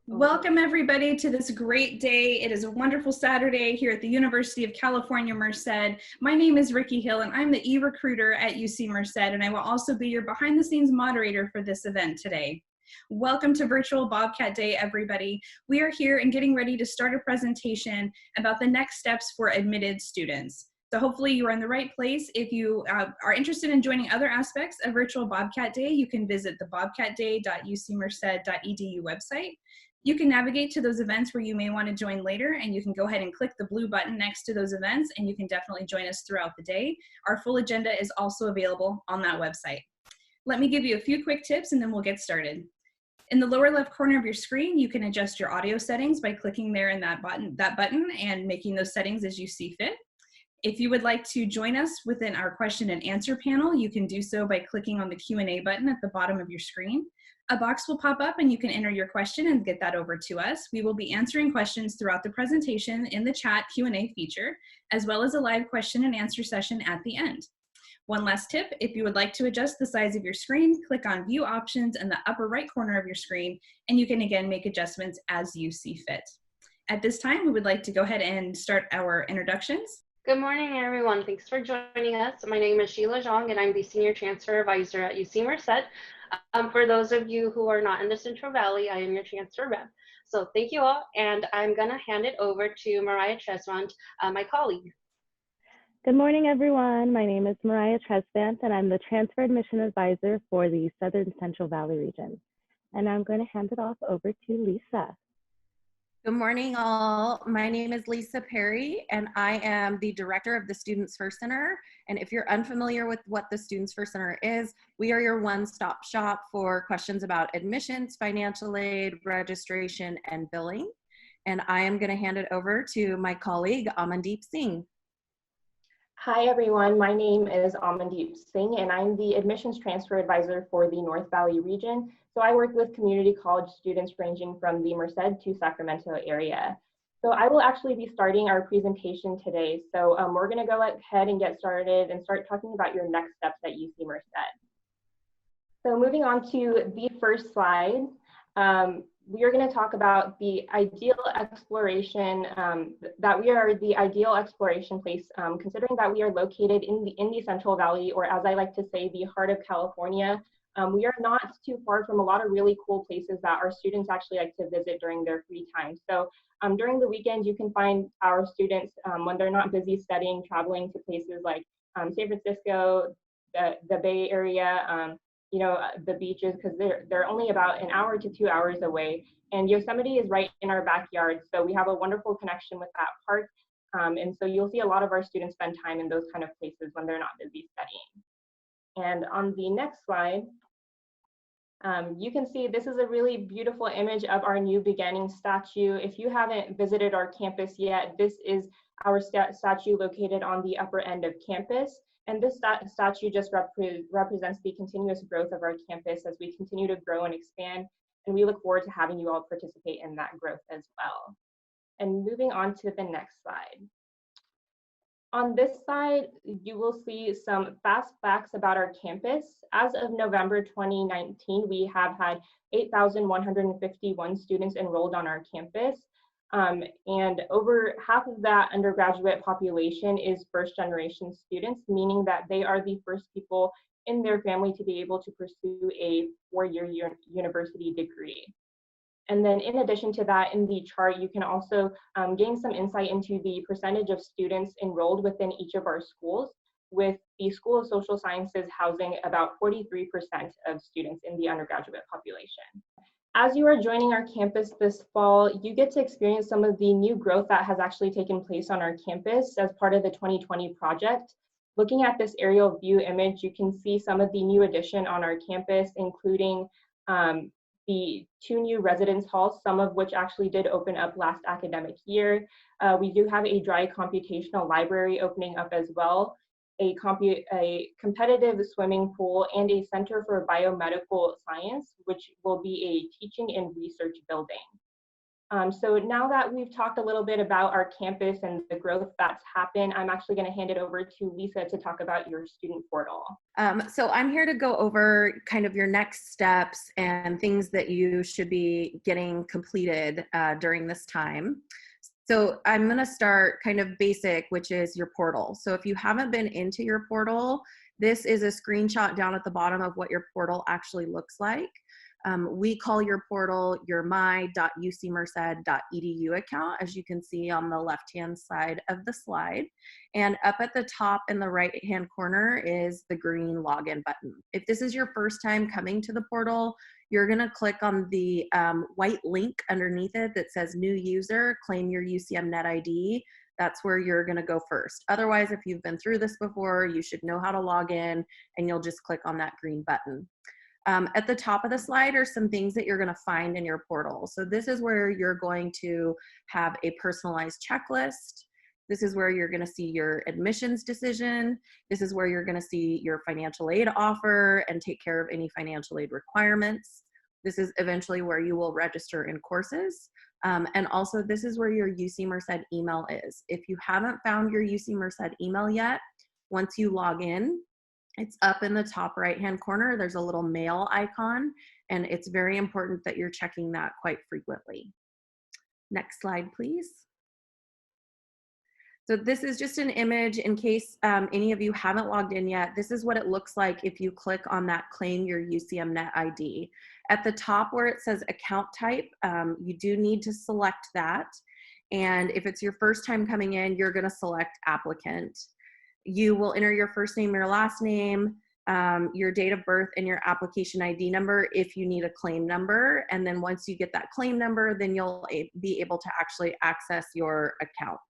Welcome everybody to this great day. It is a wonderful Saturday here at the University of California, Merced. My name is Ricky Hill and I'm the e-recruiter at UC Merced, and I will also be your behind the scenes moderator for this event today. Welcome to Virtual Bobcat Day, everybody. We are here and getting ready to start a presentation about the next steps for admitted students. So hopefully you are in the right place. If you are interested in joining other aspects of Virtual Bobcat Day, you can visit the bobcatday.ucmerced.edu website. You can navigate to those events where you may want to join later, and you can go ahead and click the blue button next to those events, and you can definitely join us throughout the day. Our full agenda is also available on that website. Let me give you a few quick tips and then we'll get started. In the lower left corner of your screen, you can adjust your audio settings by clicking there in that button and making those settings as you see fit. If you would like to join us within our question and answer panel, you can do so by clicking on the Q&A button at the bottom of your screen. A box will pop up and you can enter your question and get that over to us. We will be answering questions throughout the presentation in the chat Q&A feature, as well as a live question and answer session at the end. One last tip, if you would like to adjust the size of your screen, click on View Options in the upper right corner of your screen, and you can again make adjustments as you see fit. At this time, we would like to go ahead and start our introductions. Good morning, everyone. Thanks for joining us. My name is Sheila Zhang, and I'm the Senior Transfer Advisor at UC Merced. For those of you who are not in the Central Valley, I am your transfer rep. So thank you all, and I'm going to hand it over to Mariah Tresvant, my colleague. Good morning, everyone. My name is Mariah Tresvant, and I'm the Transfer Admission Advisor for the Southern Central Valley region. And I'm going to hand it off over to Lisa. Good morning, all. My name is Lisa Perry, and I am the director of the Students First Center. And if you're unfamiliar with what the Students First Center is, we are your one-stop shop for questions about admissions, financial aid, registration, and billing. And I am going to hand it over to my colleague, Amandeep Singh. Hi, everyone. My name is Amandeep Singh, and I'm the Admissions Transfer Advisor for the North Valley region. So I work with community college students ranging from the Merced to Sacramento area. So I will actually be starting our presentation today. So we're going to go ahead and get started and start talking about your next steps at UC Merced. So moving on to the first slide, we are going to talk about the ideal exploration, that we are the ideal exploration place, considering that we are located in the Central Valley, or as I like to say, the heart of California. We are not too far from a lot of really cool places that our students actually like to visit during their free time. So during the weekend, you can find our students, when they're not busy studying, traveling to places like San Francisco, the Bay Area, you know, the beaches, because they're only about an hour to 2 hours away. And Yosemite is right in our backyard, so we have a wonderful connection with that park. And so you'll see a lot of our students spend time in those kind of places when they're not busy studying. And on the next slide, you can see this is a really beautiful image of our new beginning statue. If you haven't visited our campus yet, this is our statue located on the upper end of campus. And this statue just represents the continuous growth of our campus as we continue to grow and expand. And we look forward to having you all participate in that growth as well. And moving on to the next slide. On this side, you will see some fast facts about our campus. As of November 2019, we have had 8,151 students enrolled on our campus. And over half of that undergraduate population is first-generation students, meaning that they are the first people in their family to be able to pursue a four-year university degree. And then in addition to that, in the chart, you can also gain some insight into the percentage of students enrolled within each of our schools, with the School of Social Sciences housing about 43% of students in the undergraduate population. As you are joining our campus this fall, you get to experience some of the new growth that has actually taken place on our campus as part of the 2020 project. Looking at this aerial view image, you can see some of the new addition on our campus, including the 2 new residence halls, some of which actually did open up last academic year. We do have a dry computational library opening up as well, a competitive swimming pool, and a center for biomedical science, which will be a teaching and research building. So now that we've talked a little bit about our campus and the growth that's happened, I'm actually going to hand it over to Lisa to talk about your student portal. So I'm here to go over kind of your next steps and things that you should be getting completed during this time. So I'm going to start kind of basic, which is your portal. So if you haven't been into your portal, this is a screenshot down at the bottom of what your portal actually looks like. We call your portal your my.ucmerced.edu account, as you can see on the left-hand side of the slide. And up at the top in the right-hand corner is the green login button. If this is your first time coming to the portal, you're gonna click on the white link underneath it that says new user, claim your UCM net ID. That's where you're gonna go first. Otherwise, if you've been through this before, you should know how to log in, and you'll just click on that green button. At the top of the slide are some things that you're going to find in your portal. So this is where you're going to have a personalized checklist. This is where you're going to see your admissions decision. This is where you're going to see your financial aid offer and take care of any financial aid requirements. This is eventually where you will register in courses. And also this is where your UC Merced email is. If you haven't found your UC Merced email yet, once you log in, it's up in the top right-hand corner. There's a little mail icon, and it's very important that you're checking that quite frequently. Next slide, please. So this is just an image in case any of you haven't logged in yet. This is what it looks like if you click on that claim your UCM net ID. At the top where it says account type, you do need to select that. And if it's your first time coming in, you're gonna select applicant. You will enter your first name, your last name, your date of birth, and your application ID number if you need a claim number. And then once you get that claim number, then you'll be able to actually access your account.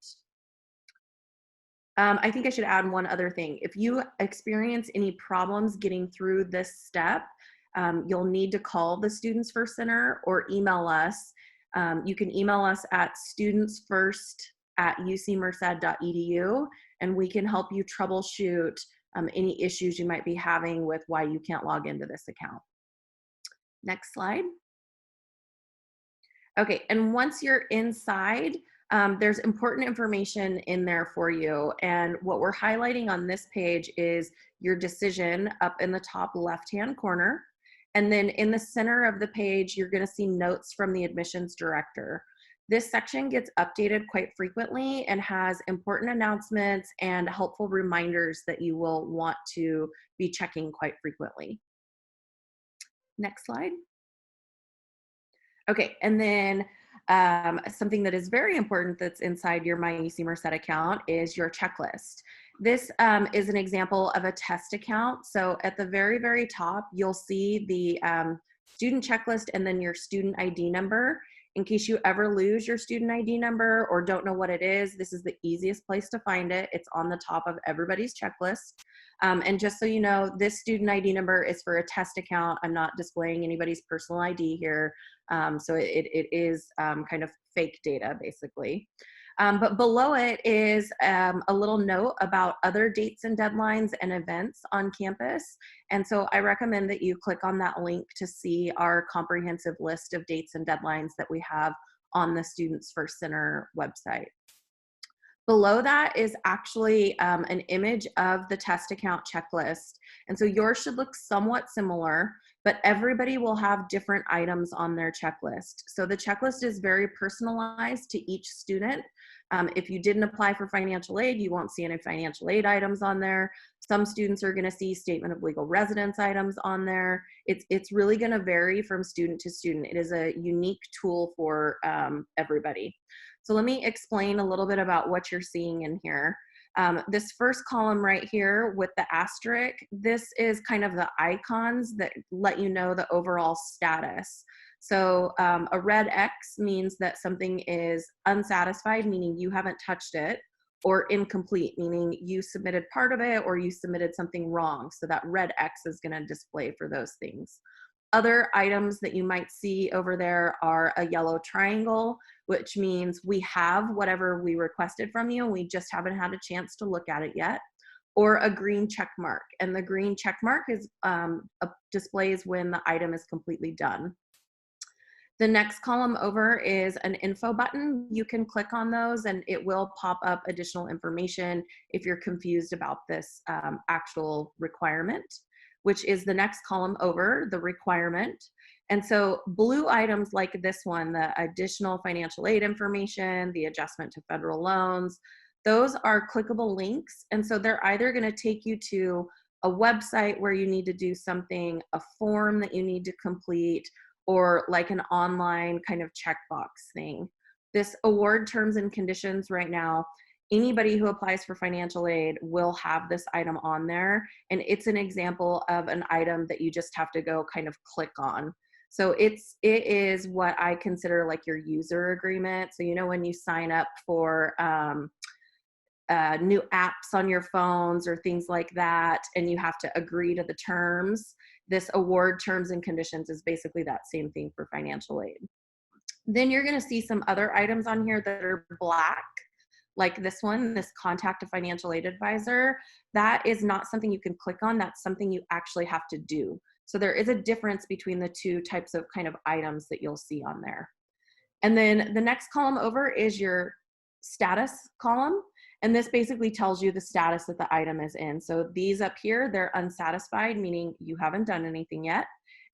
I think I should add one other thing. If you experience any problems getting through this step, you'll need to call the Students First Center or email us. You can email us at studentsfirst@ucmerced.edu, and we can help you troubleshoot any issues you might be having with why you can't log into this account. Next slide. Okay, and once you're inside, there's important information in there for you. And what we're highlighting on this page is your decision up in the top left-hand corner. And then in the center of the page, you're gonna see notes from the admissions director. This section gets updated quite frequently and has important announcements and helpful reminders that you will want to be checking quite frequently. Next slide. Okay, and then something that is very important that's inside your My UC Merced account is your checklist. This is an example of a test account. So at the very, very top, you'll see the student checklist and then your student ID number. In case you ever lose your student ID number or don't know what it is, this is the easiest place to find it. It's on the top of everybody's checklist. And just so you know, this student ID number is for a test account. I'm not displaying anybody's personal ID here. So it is kind of fake data, basically. But below it is a little note about other dates and deadlines and events on campus. And so I recommend that you click on that link to see our comprehensive list of dates and deadlines that we have on the Students First Center website. Below that is actually an image of the test account checklist. And so yours should look somewhat similar, but everybody will have different items on their checklist. So the checklist is very personalized to each student. If you didn't apply for financial aid, you won't see any financial aid items on there. Some students are gonna see statement of legal residence items on there. It's really gonna vary from student to student. It is a unique tool for everybody. So let me explain a little bit about what you're seeing in here. This first column right here with the asterisk, this is kind of the icons that let you know the overall status. So a red X means that something is unsatisfied, meaning you haven't touched it, or incomplete, meaning you submitted part of it or you submitted something wrong. So that red X is gonna display for those things. Other items that you might see over there are a yellow triangle, which means we have whatever we requested from you, we just haven't had a chance to look at it yet, or a green check mark. And the green check mark is displays when the item is completely done. The next column over is an info button. You can click on those and it will pop up additional information if you're confused about this actual requirement, which is the next column over, the requirement. And so blue items like this one, the additional financial aid information, the adjustment to federal loans, those are clickable links. And so they're either going to take you to a website where you need to do something, a form that you need to complete, or like an online kind of checkbox thing. This award terms and conditions right now, anybody who applies for financial aid will have this item on there. And it's an example of an item that you just have to go kind of click on. So it is what I consider like your user agreement. So, you know, when you sign up for new apps on your phones or things like that, and you have to agree to the terms, this award terms and conditions is basically that same thing for financial aid. Then you're going to see some other items on here that are black, like this one, this contact a financial aid advisor. That is not something you can click on. That's something you actually have to do. So there is a difference between the two types of kind of items that you'll see on there. And then the next column over is your status column. And this basically tells you the status that the item is in. So these up here, they're unsatisfied, meaning you haven't done anything yet.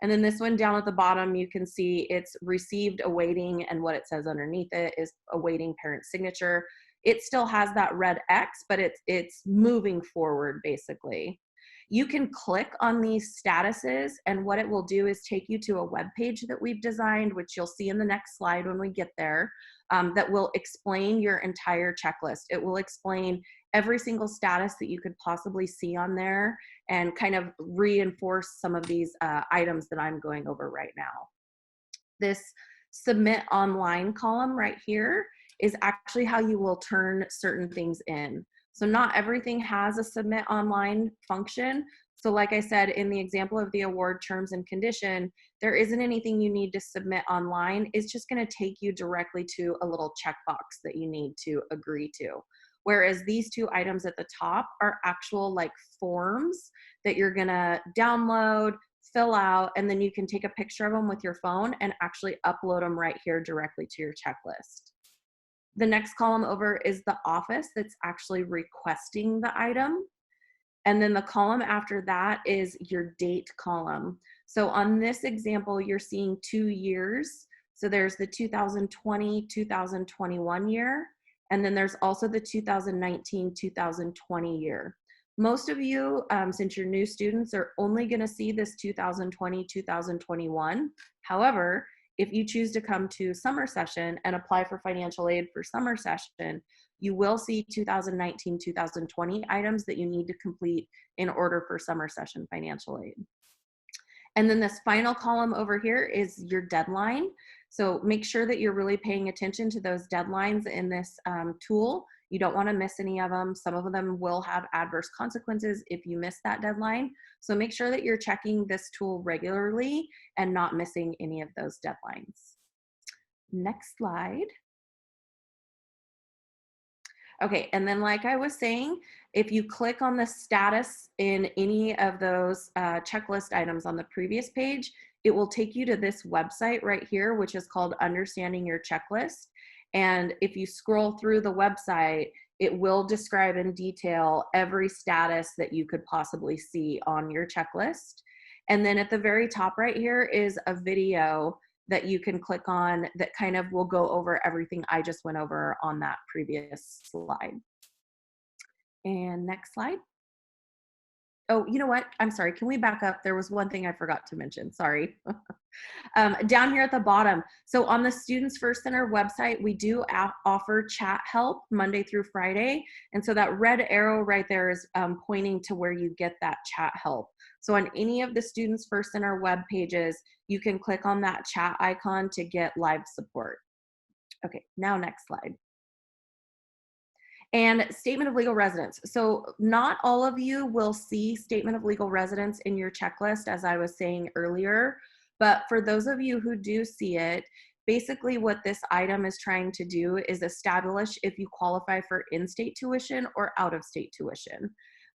And then this one down at the bottom, you can see it's received, awaiting, and what it says underneath it is awaiting parent signature. It still has that red X, but it's moving forward basically. You can click on these statuses, and what it will do is take you to a web page that we've designed, which you'll see in the next slide when we get there, that will explain your entire checklist. It will explain every single status that you could possibly see on there and kind of reinforce some of these items that I'm going over right now. This submit online column right here is actually how you will turn certain things in. So not everything has a submit online function. So like I said, in the example of the award terms and condition, there isn't anything you need to submit online. It's just going to take you directly to a little checkbox that you need to agree to. Whereas these two items at the top are actual like forms that you're going to download, fill out, and then you can take a picture of them with your phone and actually upload them right here directly to your checklist. The next column over is the office that's actually requesting the item. And then the column after that is your date column. So on this example, you're seeing 2 years. So there's the 2020, 2021 year, and then there's also the 2019, 2020 year. Most of you, since you're new students, are only gonna see this 2020, 2021. However, if you choose to come to summer session and apply for financial aid for summer session, you will see 2019, 2020 items that you need to complete in order for summer session financial aid. And then this final column over here is your deadline. So make sure that you're really paying attention to those deadlines in this tool. You don't want to miss any of them. Some of them will have adverse consequences if you miss that deadline. So make sure that you're checking this tool regularly and not missing any of those deadlines. Next slide. Okay, and then like I was saying, if you click on the status in any of those checklist items on the previous page, it will take you to this website right here, which is called Understanding Your Checklist. And if you scroll through the website, it will describe in detail every status that you could possibly see on your checklist. And then at the very top right here is a video that you can click on that kind of will go over everything I just went over on that previous slide. And next slide. Oh, you know what? I'm sorry. Can we back up? There was one thing I forgot to mention. Sorry. Down here at the bottom. So on the Students First Center website, we do offer chat help Monday through Friday. And so that red arrow right there is pointing to where you get that chat help. So on any of the Students First Center web pages, you can click on that chat icon to get live support. Okay, now next slide. And statement of legal residence. So not all of you will see statement of legal residence in your checklist, as I was saying earlier, but for those of you who do see it, basically what this item is trying to do is establish if you qualify for in-state tuition or out-of-state tuition.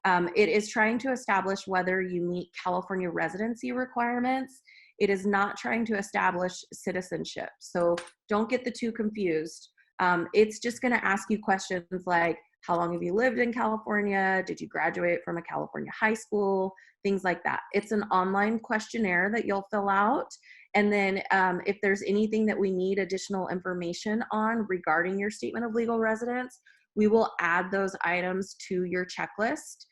It is trying to establish whether you meet California residency requirements. It is not trying to establish citizenship. So don't get the two confused. It's just going to ask you questions like, how long have you lived in California? Did you graduate from a California high school? Things like that. It's an online questionnaire that you'll fill out. And then if there's anything that we need additional information on regarding your statement of legal residence, we will add those items to your checklist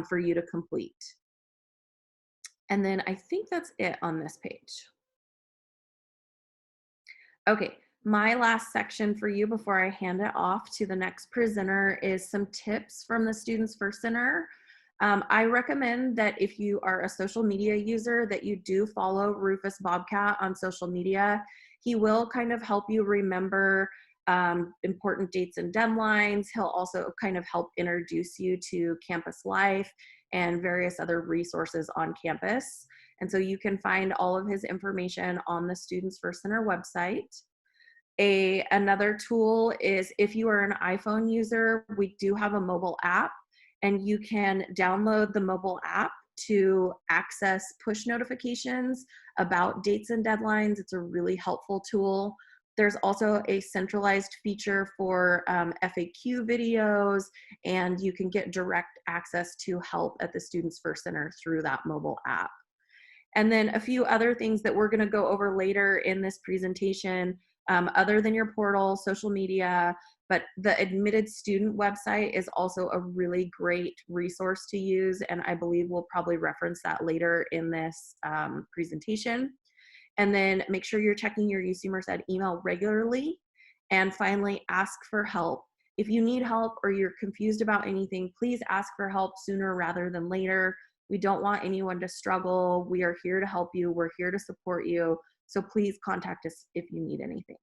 for you to complete. And then I think that's it on this page. Okay, my last section for you before I hand it off to the next presenter is some tips from the Students First Center. I recommend that if you are a social media user that you do follow Rufus Bobcat on social media. He will kind of help you remember important dates and deadlines. He'll also kind of help introduce you to campus life and various other resources on campus. And so you can find all of his information on the Students First Center website. Another tool is if you are an iPhone user, we do have a mobile app, and you can download the mobile app to access push notifications about dates and deadlines. It's a really helpful tool. There's also a centralized feature for FAQ videos, and you can get direct access to help at the Students First Center through that mobile app. And then a few other things that we're going to go over later in this presentation, other than your portal, social media, but the admitted student website is also a really great resource to use, and I believe we'll probably reference that later in this presentation. And then make sure you're checking your UC Merced email regularly. And finally, ask for help. If you need help or you're confused about anything, please ask for help sooner rather than later. We don't want anyone to struggle. We are here to help you. We're here to support you. So please contact us if you need anything.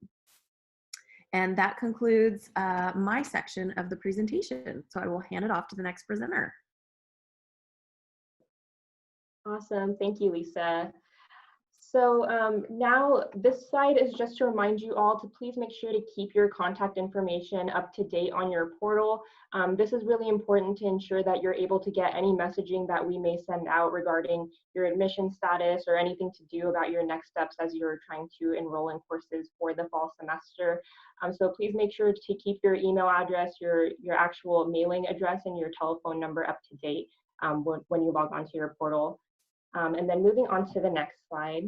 And that concludes my section of the presentation. So I will hand it off to the next presenter. Awesome, thank you, Lisa. So now this slide is just to remind you all to please make sure to keep your contact information up to date on your portal. This is really important to ensure that you're able to get any messaging that we may send out regarding your admission status or anything to do about your next steps as you're trying to enroll in courses for the fall semester. So please make sure to keep your email address, your actual mailing address, and your telephone number up to date when you log onto your portal. And then moving on to the next slide.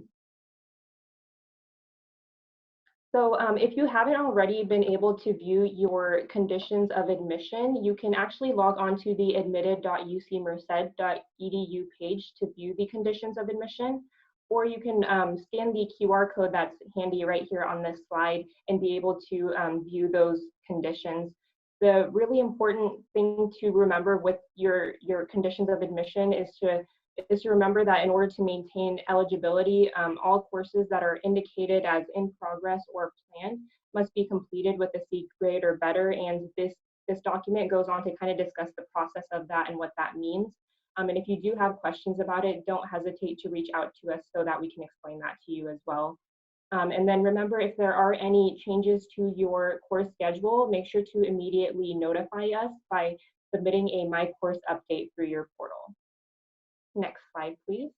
So if you haven't already been able to view your conditions of admission, you can actually log on to the admitted.ucmerced.edu page to view the conditions of admission, or you can scan the QR code that's handy right here on this slide and be able to view those conditions. The really important thing to remember with your conditions of admission is to remember that in order to maintain eligibility, all courses that are indicated as in progress or planned must be completed with a C grade or better. And this document goes on to kind of discuss the process of that and what that means. And if you do have questions about it, don't hesitate to reach out to us so that we can explain that to you as well. And then remember, if there are any changes to your course schedule, make sure to immediately notify us by submitting a My Course update through your portal. Next slide, please.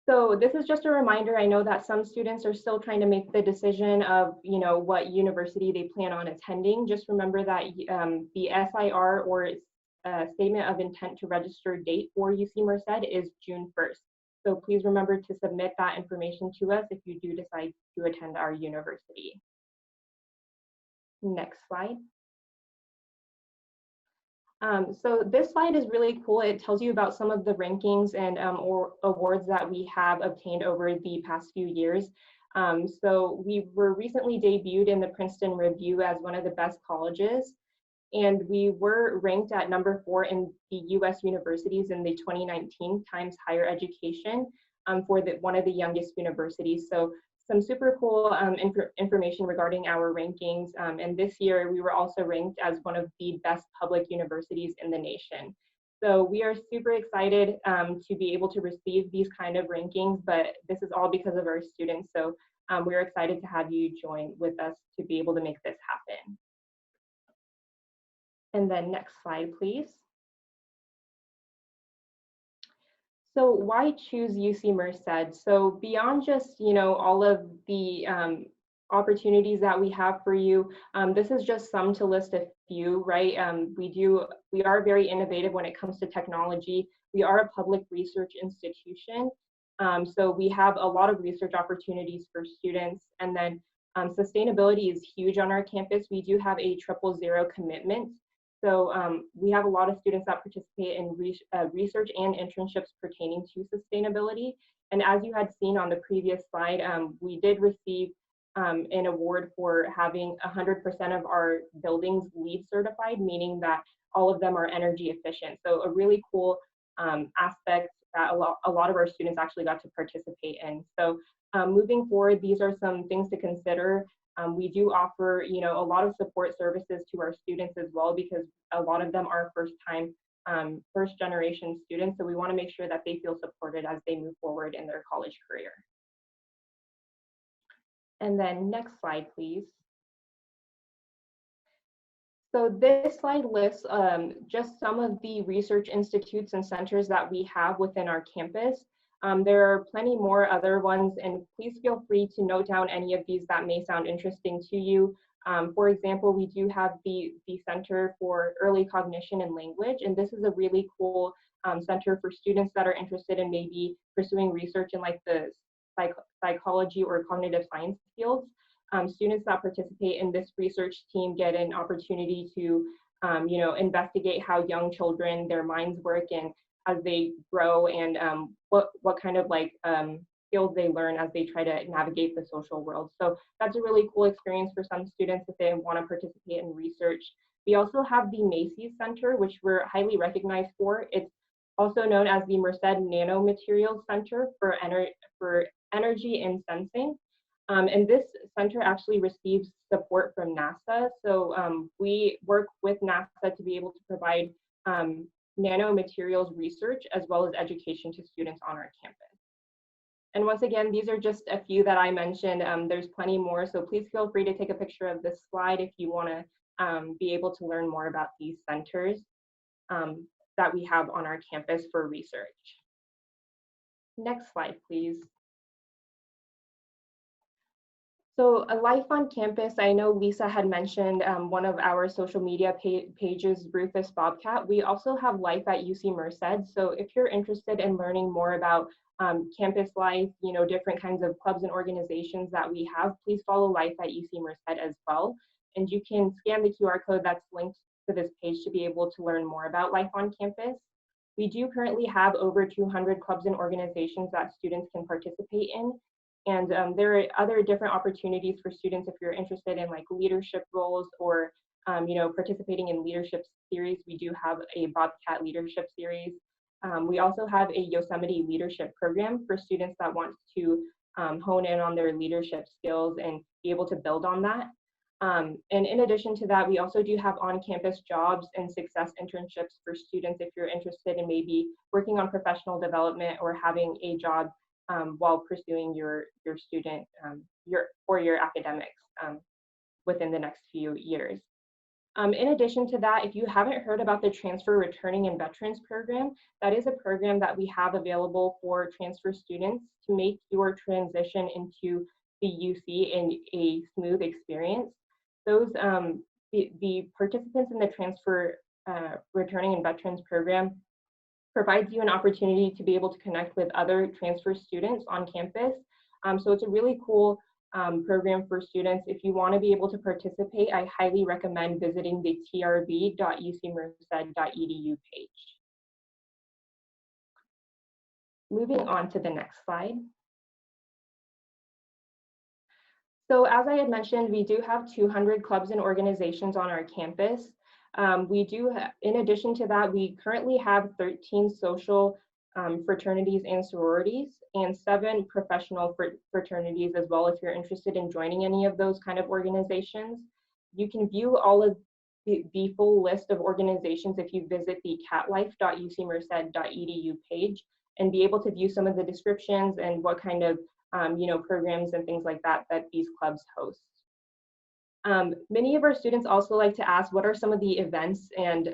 So this is just a reminder. I know that some students are still trying to make the decision of, what university they plan on attending. Just remember that the SIR, or Statement of Intent to Register date for UC Merced, is June 1st. So please remember to submit that information to us if you do decide to attend our university. Next slide. So this slide is really cool. It tells you about some of the rankings and or awards that we have obtained over the past few years. So we were recently debuted in the Princeton Review as one of the best colleges, and we were ranked at number 4 in the U.S. universities in the 2019 Times Higher Education for one of the youngest universities. So some super cool information regarding our rankings. And this year, we were also ranked as one of the best public universities in the nation. So we are super excited to be able to receive these kind of rankings, but this is all because of our students. So we're excited to have you join with us to be able to make this happen. And then next slide, please. So why choose UC Merced? So beyond just, all of the opportunities that we have for you, this is just some to list a few, right? We are very innovative when it comes to technology. We are a public research institution. So we have a lot of research opportunities for students. And then sustainability is huge on our campus. We do have a 000 commitment. So we have a lot of students that participate in research and internships pertaining to sustainability. And as you had seen on the previous slide, we did receive an award for having 100% of our buildings LEED certified, meaning that all of them are energy efficient. So a really cool aspect that a lot of our students actually got to participate in. So moving forward, these are some things to consider. We do offer, a lot of support services to our students as well, because a lot of them are first generation students. So we want to make sure that they feel supported as they move forward in their college career. And then next slide, please. So this slide lists just some of the research institutes and centers that we have within our campus. There are plenty more other ones, and please feel free to note down any of these that may sound interesting to you. For example, we do have the Center for Early Cognition and Language, and this is a really cool center for students that are interested in maybe pursuing research in like the psychology or cognitive science fields. Students that participate in this research team get an opportunity to, investigate how young children, their minds work, and as they grow, and what kind of skills they learn as they try to navigate the social world. So that's a really cool experience for some students if they want to participate in research. We also have the Macy's Center, which we're highly recognized for. It's also known as the Merced Nanomaterials Center for Energy and Sensing. And this center actually receives support from NASA. So we work with NASA to be able to provide nanomaterials research as well as education to students on our campus. And once again, these are just a few that I mentioned. There's plenty more, so please feel free to take a picture of this slide if you want to be able to learn more about these centers that we have on our campus for research. Next slide, please. So a life on campus, I know Lisa had mentioned one of our social media pages, Rufus Bobcat. We also have life at UC Merced. So if you're interested in learning more about campus life, different kinds of clubs and organizations that we have, please follow life at UC Merced as well. And you can scan the QR code that's linked to this page to be able to learn more about life on campus. We do currently have over 200 clubs and organizations that students can participate in. And there are other different opportunities for students if you're interested in leadership roles or participating in leadership series. We do have a Bobcat leadership series. We also have a Yosemite leadership program for students that want to hone in on their leadership skills and be able to build on that. And in addition to that, we also do have on-campus jobs and success internships for students if you're interested in maybe working on professional development or having a job while pursuing your student your academics within the next few years. In addition to that, if you haven't heard about the Transfer Returning and Veterans Program, that is a program that we have available for transfer students to make your transition into the UC in a smooth experience. Those the participants in the Transfer Returning and Veterans Program provides you an opportunity to be able to connect with other transfer students on campus. So it's a really cool program for students. If you want to be able to participate, I highly recommend visiting the trb.ucmerced.edu page. Moving on to the next slide. So as I had mentioned, we do have 200 clubs and organizations on our campus. In addition to that, we currently have 13 social fraternities and sororities and 7 professional fraternities as well. If you're interested in joining any of those kind of organizations, you can view all of the full list of organizations if you visit the catlife.ucmerced.edu page and be able to view some of the descriptions and what kind of programs and things like that these clubs host. Many of our students also like to ask what are some of the events and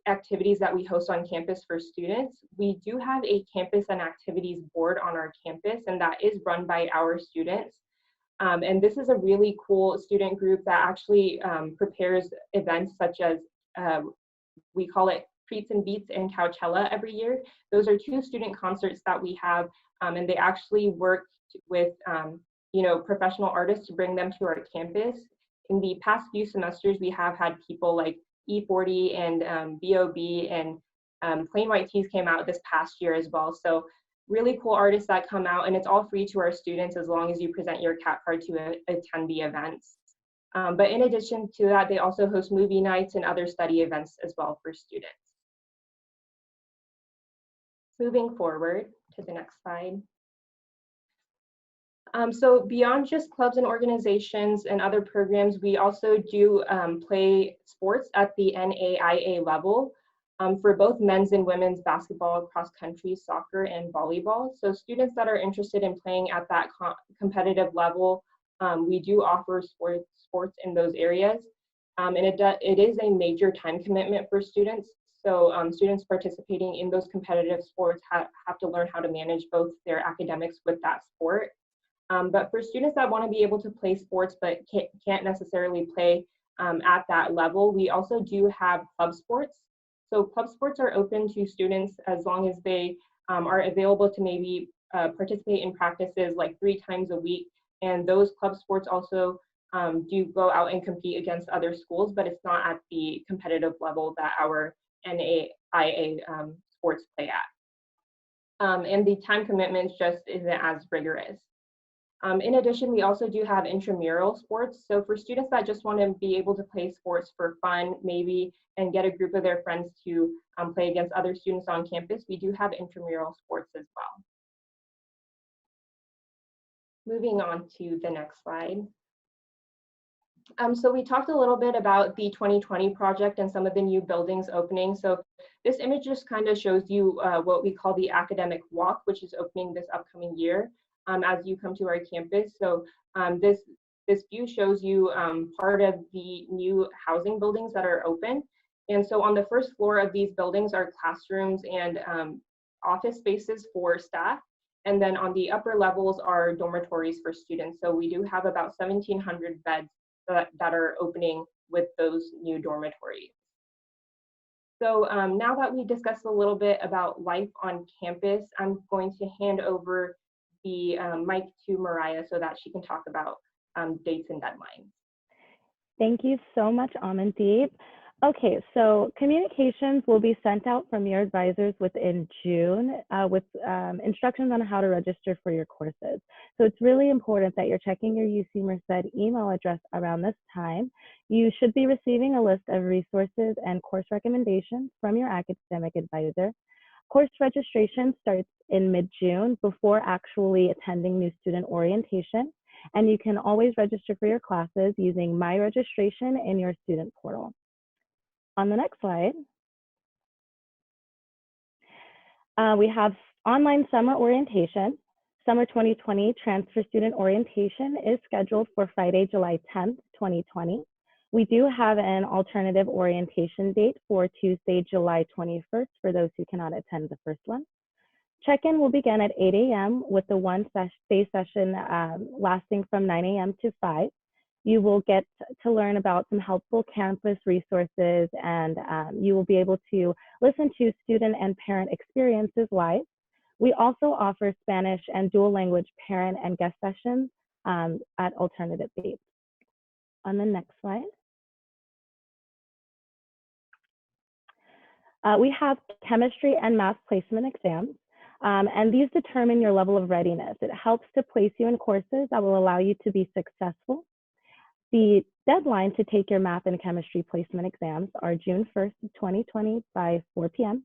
activities that we host on campus for students. We do have a campus and activities board on our campus, and that is run by our students. And this is a really cool student group that actually prepares events such as, we call it Treats and Beats and Coachella every year. Those are 2 student concerts that we have, and they actually work with professional artists to bring them to our campus. In the past few semesters, we have had people like E40 and B.O.B. and Plain White Tees came out this past year as well. So really cool artists that come out, and it's all free to our students as long as you present your CAT card to attend the events. But in addition to that, they also host movie nights and other study events as well for students. Moving forward to the next slide. So beyond just clubs and organizations and other programs, we also do play sports at the NAIA level for both men's and women's basketball, cross country, soccer, and volleyball. So students that are interested in playing at that competitive level, we do offer sports in those areas. And it is a major time commitment for students. So students participating in those competitive sports have to learn how to manage both their academics with that sport. But for students that want to be able to play sports but can't necessarily play at that level, we also do have club sports. So club sports are open to students as long as they are available to maybe participate in practices like 3 times a week. And those club sports also do go out and compete against other schools, but it's not at the competitive level that our NAIA sports play at. And the time commitment just isn't as rigorous. In addition, we also do have intramural sports. So for students that just want to be able to play sports for fun, maybe, and get a group of their friends to play against other students on campus, we do have intramural sports as well. Moving on to the next slide. So we talked a little bit about the 2020 project and some of the new buildings opening. So this image just kind of shows you what we call the academic walk, which is opening this upcoming year. As you come to our campus. So this view shows you part of the new housing buildings that are open. And so on the first floor of these buildings are classrooms and office spaces for staff. And then on the upper levels are dormitories for students. So we do have about 1,700 beds that are opening with those new dormitories. So now that we discussed a little bit about life on campus, I'm going to hand over the mic to Mariah so that she can talk about dates and deadlines. Thank you so much, Amandeep. Okay, so communications will be sent out from your advisors within June with instructions on how to register for your courses. So it's really important that you're checking your UC Merced email address around this time. You should be receiving a list of resources and course recommendations from your academic advisor. Course registration starts in mid-June before actually attending new student orientation, and you can always register for your classes using My Registration in your student portal. On the next slide, we have online summer orientation. Summer 2020 transfer student orientation is scheduled for Friday, July 10th, 2020. We do have an alternative orientation date for Tuesday, July 21st for those who cannot attend the first one. Check-in will begin at 8 a.m. with the one-day session lasting from 9 a.m. to 5. You will get to learn about some helpful campus resources, and you will be able to listen to student and parent experiences live. We also offer Spanish and dual language parent and guest sessions at alternative dates. On the next slide. We have chemistry and math placement exams, and these determine your level of readiness. It helps to place you in courses that will allow you to be successful. The deadline to take your math and chemistry placement exams are June 1st, 2020 by 4 p.m.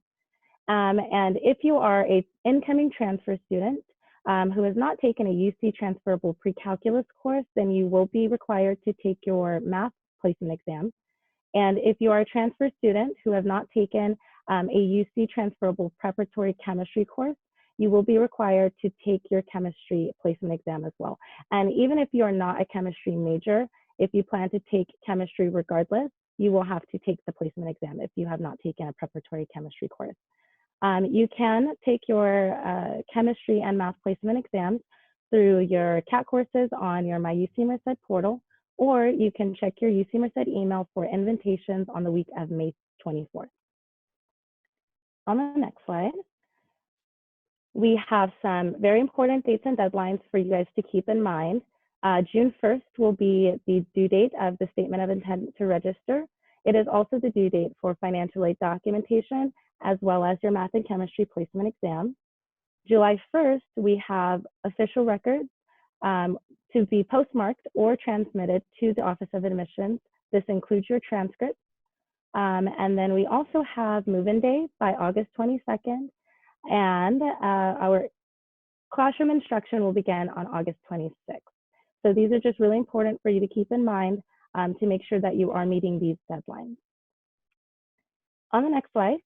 And if you are an incoming transfer student who has not taken a UC transferable pre-calculus course, then you will be required to take your math placement exam. And if you are a transfer student who have not taken a UC transferable preparatory chemistry course, you will be required to take your chemistry placement exam as well. And even if you are not a chemistry major, if you plan to take chemistry regardless, you will have to take the placement exam if you have not taken a preparatory chemistry course. You can take your chemistry and math placement exams through your CAT courses on your My UC Merced portal, or you can check your UC Merced email for invitations on the week of May 24th. On the next slide, we have some very important dates and deadlines for you guys to keep in mind. June 1st will be the due date of the Statement of Intent to Register. It is also the due date for financial aid documentation, as well as your math and chemistry placement exam. July 1st, we have official records to be postmarked or transmitted to the Office of Admissions. This includes your transcripts. And then we also have move-in day by August 22nd, and our classroom instruction will begin on August 26th. So these are just really important for you to keep in mind to make sure that you are meeting these deadlines. On the next slide,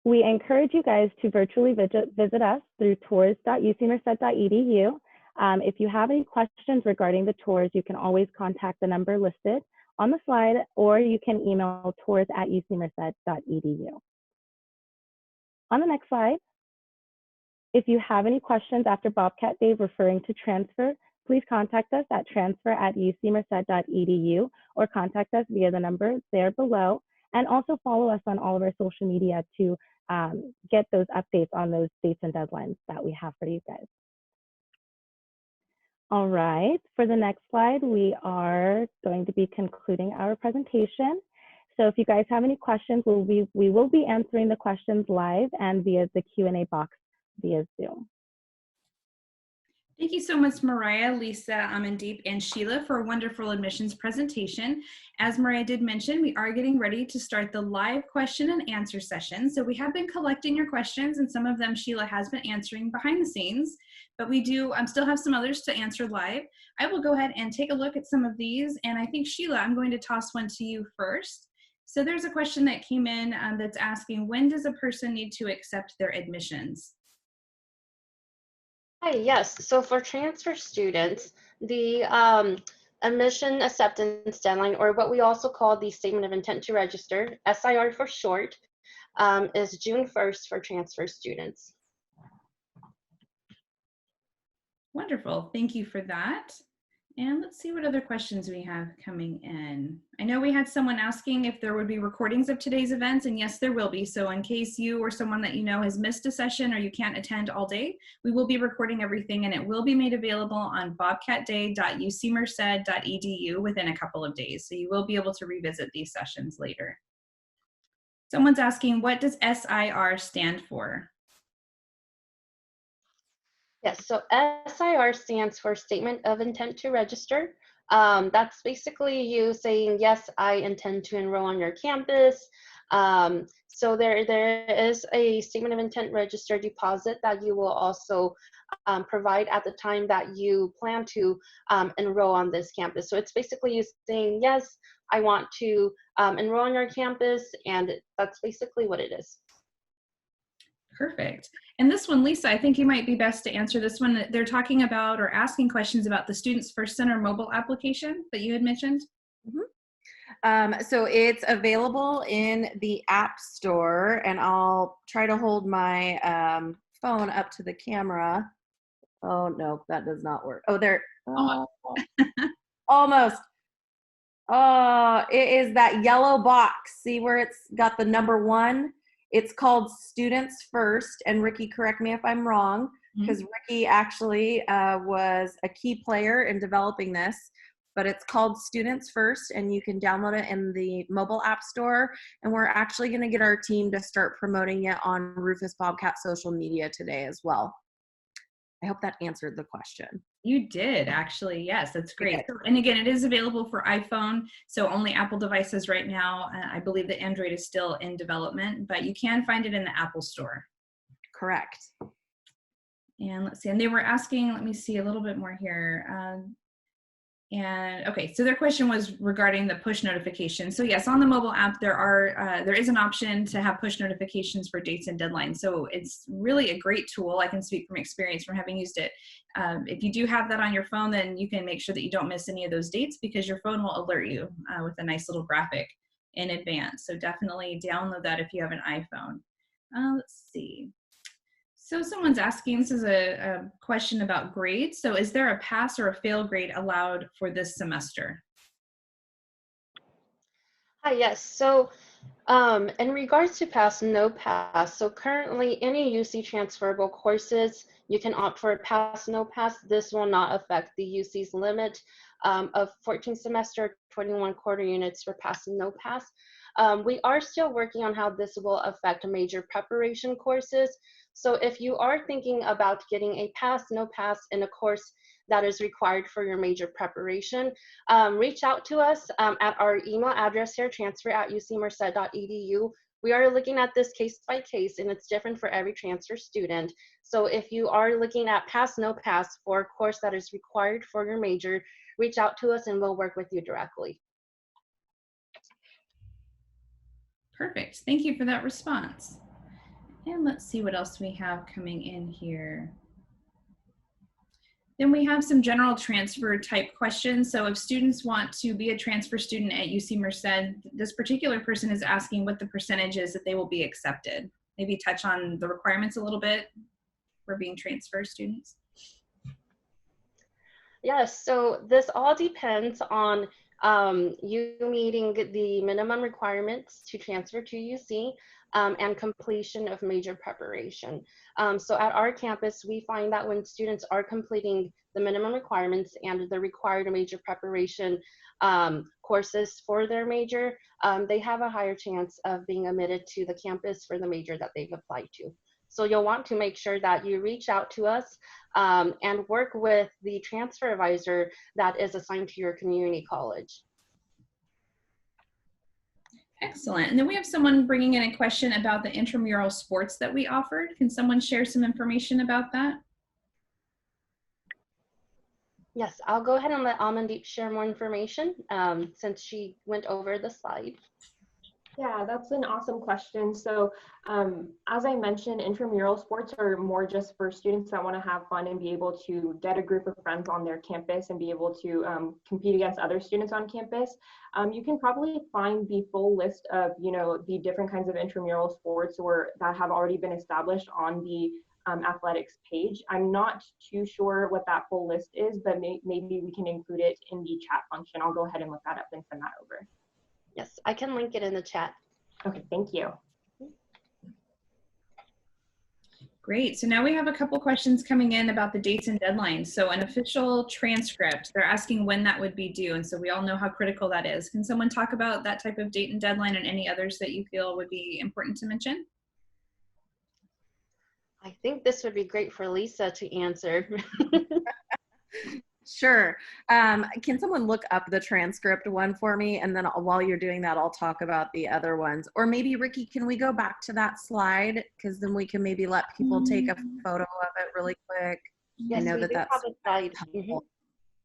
we encourage you guys to virtually visit us through tours.ucmerced.edu. If you have any questions regarding the tours, you can always contact the number listed on the slide, or you can email tours@ucmerced.edu. On the next slide, if you have any questions after Bobcat Day referring to transfer, please contact us at transfer@ucmerced.edu or contact us via the number there below. And also follow us on all of our social media to get those updates on those dates and deadlines that we have for you guys. All right, for the next slide, we are going to be concluding our presentation. So if you guys have any questions, we will be answering the questions live and via the Q&A box via Zoom. Thank you so much, Mariah, Lisa, Amandeep, and Sheila for a wonderful admissions presentation. As Mariah did mention, we are getting ready to start the live question and answer session. So we have been collecting your questions, and some of them Sheila has been answering behind the scenes, but we do still have some others to answer live. I will go ahead and take a look at some of these, and I think, Sheila, I'm going to toss one to you first. So there's a question that came in that's asking, when does a person need to accept their admissions? Hi, yes. So for transfer students, the admission acceptance deadline, or what we also call the Statement of Intent to Register, SIR for short, is June 1st for transfer students. Wonderful, thank you for that. And let's see what other questions we have coming in. I know we had someone asking if there would be recordings of today's events, and yes, there will be. So in case you or someone that you know has missed a session or you can't attend all day, we will be recording everything, and it will be made available on bobcatday.ucmerced.edu within a couple of days. So you will be able to revisit these sessions later. Someone's asking, what does SIR stand for? Yes, so SIR stands for Statement of Intent to Register. That's basically you saying, yes, I intend to enroll on your campus. So there is a Statement of Intent Register deposit that you will also provide at the time that you plan to enroll on this campus. So it's basically you saying, yes, I want to enroll on your campus, and that's basically what it is. Perfect. And this one, Lisa, I think you might be best to answer this one. They're talking about or asking questions about the Students First Center mobile application that you had mentioned. Mm-hmm. So it's available in the App Store, and I'll try to hold my phone up to the camera. Oh, no, that does not work. Oh, there. Oh, almost. Oh, it is that yellow box. See where it's got the number 1? It's called Students First, and Ricky, correct me if I'm wrong, because Ricky actually was a key player in developing this, but it's called Students First, and you can download it in the mobile app store, and we're actually going to get our team to start promoting it on Rufus Bobcat social media today as well. I hope that answered the question. You did, actually. Yes, that's great. And again, it is available for iPhone, so only Apple devices right now. I believe that Android is still in development, but you can find it in the Apple Store. Correct. And let's see, and they were asking, let me see a little bit more here. And okay, so their question was regarding the push notification. So yes, on the mobile app, there is an option to have push notifications for dates and deadlines. So it's really a great tool. I can speak from experience from having used it. If you do have that on your phone, then you can make sure that you don't miss any of those dates because your phone will alert you with a nice little graphic in advance. So definitely download that if you have an iPhone. Let's see. So someone's asking, this is a question about grades. So is there a pass or a fail grade allowed for this semester? Hi, yes. So in regards to pass, no pass. So currently any UC transferable courses, you can opt for a pass, no pass. This will not affect the UC's limit of 14 semester, 21 quarter units for pass and no pass. We are still working on how this will affect major preparation courses. So if you are thinking about getting a pass, no pass in a course that is required for your major preparation, reach out to us at our email address here, transfer@ucmerced.edu. We are looking at this case by case, and it's different for every transfer student. So if you are looking at pass, no pass for a course that is required for your major, reach out to us and we'll work with you directly. Perfect. Thank you for that response. And let's see what else we have coming in here. Then we have some general transfer type questions. So if students want to be a transfer student at UC Merced, this particular person is asking what the percentage is that they will be accepted. Maybe touch on the requirements a little bit for being transfer students. Yes, so this all depends on you meeting the minimum requirements to transfer to UC and completion of major preparation. So at our campus, we find that when students are completing the minimum requirements and the required major preparation courses for their major, they have a higher chance of being admitted to the campus for the major that they've applied to. So you'll want to make sure that you reach out to us and work with the transfer advisor that is assigned to your community college. Excellent. And then we have someone bringing in a question about the intramural sports that we offered. Can someone share some information about that? Yes, I'll go ahead and let Amandeep share more information since she went over the slide. Yeah, that's an awesome question. So as I mentioned, intramural sports are more just for students that want to have fun and be able to get a group of friends on their campus and be able to compete against other students on campus. You can probably find the full list of, the different kinds of intramural sports that have already been established on the athletics page. I'm not too sure what that full list is, but maybe we can include it in the chat function. I'll go ahead and look that up and send that over. Yes, I can link it in the chat. Okay, thank you. Great. So now we have a couple questions coming in about the dates and deadlines. So an official transcript, they're asking when that would be due. And so we all know how critical that is. Can someone talk about that type of date and deadline and any others that you feel would be important to mention? I think this would be great for Lisa to answer. Sure. Can someone look up the transcript one for me? And then while you're doing that, I'll talk about the other ones. Or maybe, Ricky, can we go back to that slide? Because then we can maybe let people take a photo of it really quick. Yes, I know we do that's have a slide.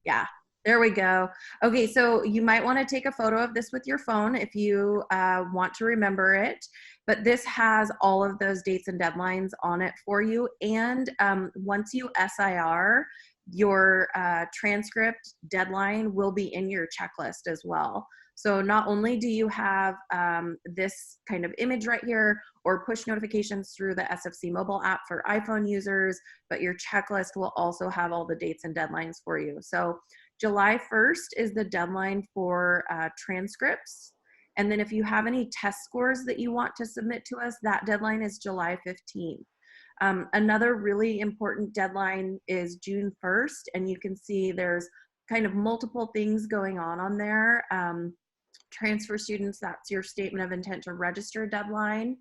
Yeah, there we go. Okay, so you might want to take a photo of this with your phone if you want to remember it. But this has all of those dates and deadlines on it for you. And once you SIR, your transcript deadline will be in your checklist as well. So not only do you have this kind of image right here or push notifications through the SFC mobile app for iPhone users, but your checklist will also have all the dates and deadlines for you. So July 1st is the deadline for transcripts. And then if you have any test scores that you want to submit to us, that deadline is July 15th. Another really important deadline is June 1st, and you can see there's kind of multiple things going on there. Transfer students, that's your statement of intent to register deadline.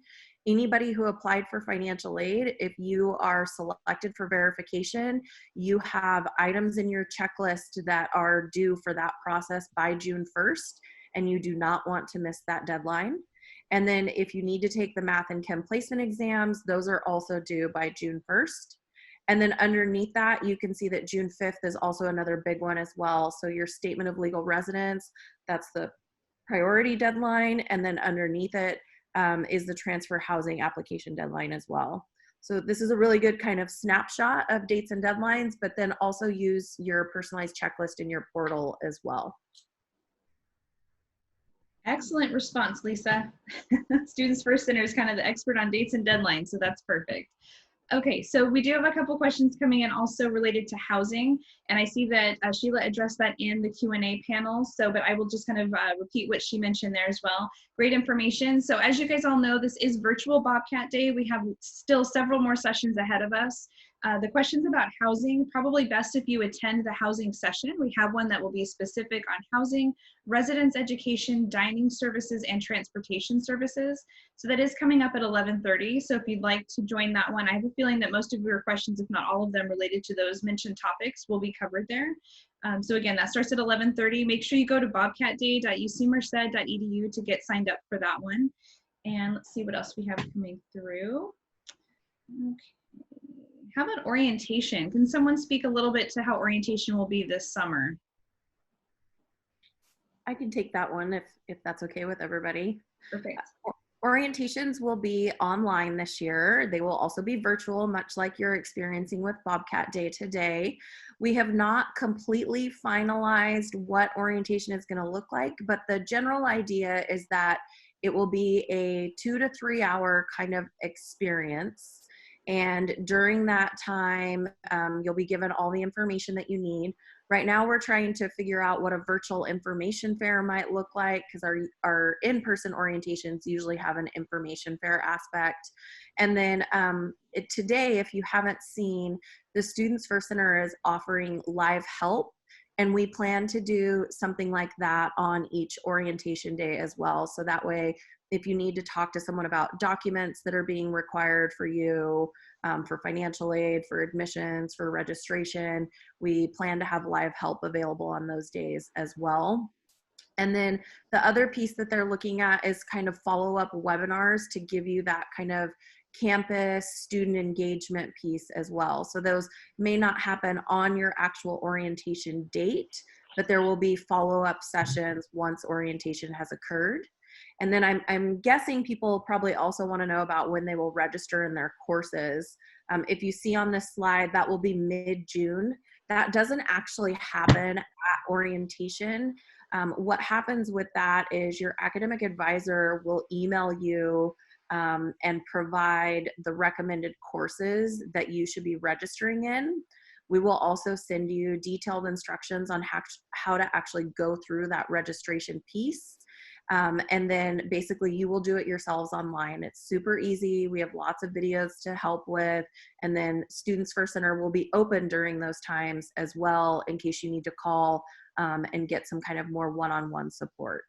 Anybody who applied for financial aid, if you are selected for verification, you have items in your checklist that are due for that process by June 1st, and you do not want to miss that deadline. And then if you need to take the math and chem placement exams, those are also due by June 1st. And then underneath that, you can see that June 5th is also another big one as well. So your statement of legal residence, that's the priority deadline. And then underneath it is the transfer housing application deadline as well. So this is a really good kind of snapshot of dates and deadlines, but then also use your personalized checklist in your portal as well. Excellent response, Lisa. Students First Center is kind of the expert on dates and deadlines, so that's perfect. Okay, so we do have a couple questions coming in also related to housing, and I see that Sheila addressed that in the Q&A panel, so but I will just kind of repeat what she mentioned there as well. Great information. So as you guys all know, this is virtual Bobcat Day. We have still several more sessions ahead of us. The questions about housing, probably best if you attend the housing session. We have one that will be specific on housing, residence education, dining services, and transportation services. So that is coming up at 11:30. So if you'd like to join that one, I have a feeling that most of your questions, if not all of them related to those mentioned topics, will be covered there. So again, that starts at 11:30. Make sure you go to bobcatday.ucmerced.edu to get signed up for that one. And let's see what else we have coming through. Okay. How about orientation? Can someone speak a little bit to how orientation will be this summer? I can take that one if that's okay with everybody. Perfect. Orientations will be online this year. They will also be virtual, much like you're experiencing with Bobcat Day today. We have not completely finalized what orientation is going to look like, but the general idea is that it will be a 2 to 3 hour kind of experience. And during that time, you'll be given all the information that you need. Right now, we're trying to figure out what a virtual information fair might look like, because our in-person orientations usually have an information fair aspect. And then today, if you haven't seen, the Students First Center is offering live help. And we plan to do something like that on each orientation day as well. So that way, if you need to talk to someone about documents that are being required for you, for financial aid, for admissions, for registration, we plan to have live help available on those days as well. And then the other piece that they're looking at is kind of follow-up webinars to give you that kind of campus student engagement piece as well. So those may not happen on your actual orientation date, but there will be follow-up sessions once orientation has occurred. And then I'm guessing people probably also want to know about when they will register in their courses. If you see on this slide, that will be mid-June. That doesn't actually happen at orientation. What happens with that is your academic advisor will email you and provide the recommended courses that you should be registering in. We will also send you detailed instructions on how to actually go through that registration piece. And then basically you will do it yourselves online. It's super easy. We have lots of videos to help with. And then Students First Center will be open during those times as well, in case you need to call and get some kind of more one-on-one support.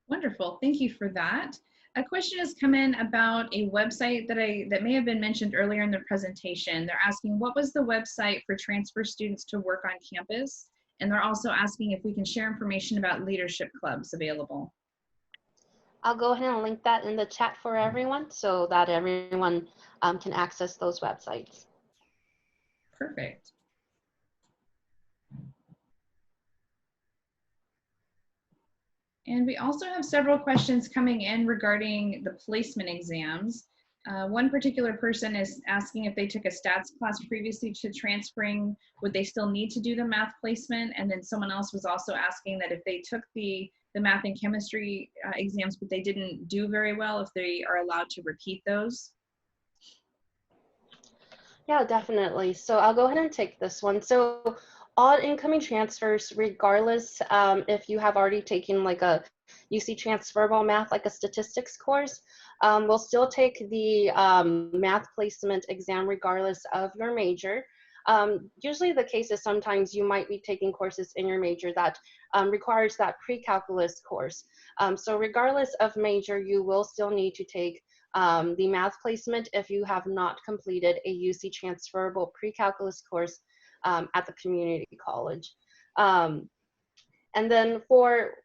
Wonderful, thank you for that. A question has come in about a website that may have been mentioned earlier in the presentation. They're asking, what was the website for transfer students to work on campus? And they're also asking if we can share information about leadership clubs available. I'll go ahead and link that in the chat for everyone so that everyone can access those websites. Perfect. And we also have several questions coming in regarding the placement exams. One particular person is asking if they took a stats class previously to transferring, would they still need to do the math placement? And then someone else was also asking that if they took the math and chemistry exams, but they didn't do very well, if they are allowed to repeat those. Yeah, definitely. So I'll go ahead and take this one. So all incoming transfers, regardless if you have already taken like a UC transferable math, like a statistics course, will still take the math placement exam regardless of your major. Usually the case is sometimes you might be taking courses in your major that requires that pre-calculus course. So regardless of major, you will still need to take the math placement if you have not completed a UC transferable pre-calculus course at the community college. And then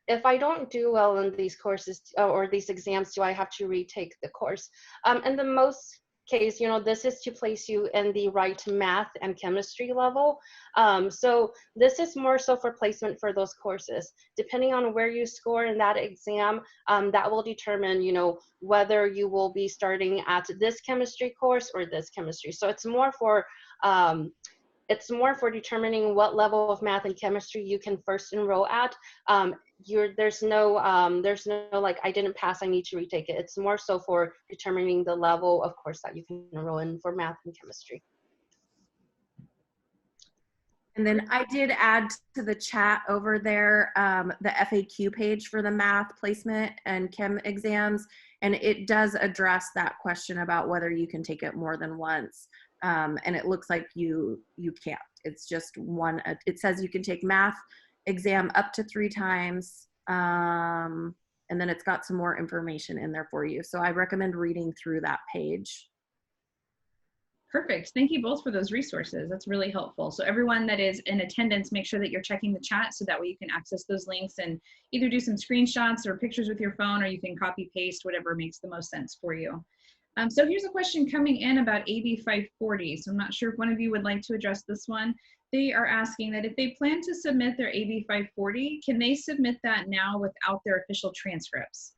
if I don't do well in these courses or these exams, do I have to retake the course? And the most case, this is to place you in the right math and chemistry level. So this is more so for placement for those courses. Depending on where you score in that exam, that will determine, whether you will be starting at this chemistry course or this chemistry. So it's more for determining what level of math and chemistry you can first enroll at. There's no like, I didn't pass, I need to retake it. It's more so for determining the level of course that you can enroll in for math and chemistry. And then I did add to the chat over there the FAQ page for the math placement and chem exams, and it does address that question about whether you can take it more than once. And it looks like you can't. It's just one. It says you can take math exam up to 3 times, and then it's got some more information in there for you. So I recommend reading through that page. Perfect. Thank you both for those resources. That's really helpful. So everyone that is in attendance, make sure that you're checking the chat so that way you can access those links and either do some screenshots or pictures with your phone, or you can copy paste, whatever makes the most sense for you. So here's a question coming in about AB 540. So I'm not sure if one of you would like to address this one. They are asking that if they plan to submit their AB 540, can they submit that now without their official transcripts?